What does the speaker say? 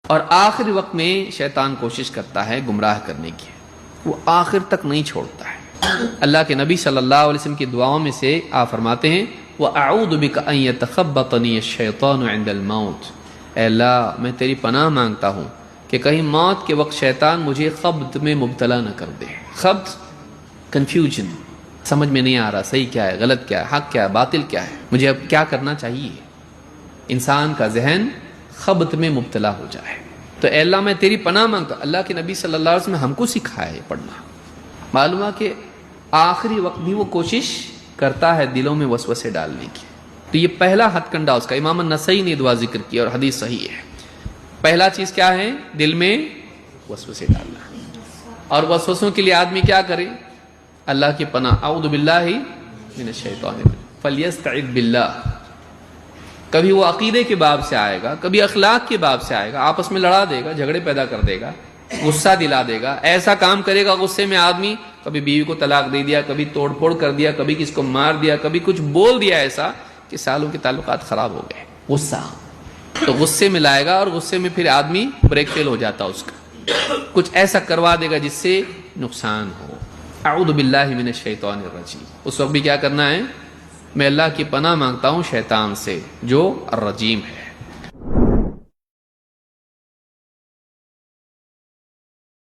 اور آخری وقت میں شیطان کوشش کرتا ہے گمراہ کرنے کی، وہ آخر تک نہیں چھوڑتا ہے۔ اللہ کے نبی صلی اللہ علیہ وسلم کی دعاؤں میں سے آپ فرماتے ہیں وَأَعُوذُ بِكَ أَن يَتَخَبَّطَنِيَ الشَّيْطَانُ عِنْدَ الْمَوْتِ، اے اللہ میں تیری پناہ مانگتا ہوں کہ کہیں موت کے وقت شیطان مجھے خبط میں مبتلا نہ کر دے۔ خبط، کنفیوژن، سمجھ میں نہیں آ رہا صحیح کیا ہے، غلط کیا ہے، حق کیا ہے، باطل کیا ہے، مجھے اب کیا کرنا چاہیے۔ انسان کا ذہن خبط میں مبتلا ہو جائے تو اے اللہ میں تیری پناہ مانگتا ہوں۔ اللہ کے نبی صلی اللہ علیہ وسلم نے ہم کو سکھایا ہے پڑھنا۔ معلوم ہے کہ آخری وقت بھی وہ کوشش کرتا ہے دلوں میں وسوسے ڈالنے کی۔ تو یہ پہلا ہتھ کنڈا اس کا، امام النسائی نے دعا ذکر کی اور حدیث صحیح ہے۔ پہلا چیز کیا ہے؟ دل میں وسوسے ڈالنا۔ اور وسوسوں کے لیے آدمی کیا کرے؟ اللہ کی پناہ، اعوذ باللہ من الشیطان الرجیم، فلیستعذ باللہ۔ کبھی وہ عقیدے کے باب سے آئے گا، کبھی اخلاق کے باب سے آئے گا، آپس میں لڑا دے گا، جھگڑے پیدا کر دے گا، غصہ دلا دے گا، ایسا کام کرے گا غصے میں آدمی، کبھی بیوی کو طلاق دے دیا، کبھی توڑ پھوڑ کر دیا، کبھی کس کو مار دیا، کبھی کچھ بول دیا ایسا کہ سالوں کے تعلقات خراب ہو گئے۔ غصہ تو غصے میں لائے گا اور غصے میں پھر آدمی بریک فیل ہو جاتا اس کا، کچھ ایسا کروا دے گا جس سے نقصان ہو۔ اعوذ باللہ من الشیطان الرجیم، اس وقت بھی کیا کرنا ہے؟ میں اللہ کی پناہ مانگتا ہوں شیطان سے جو الرجیم ہے۔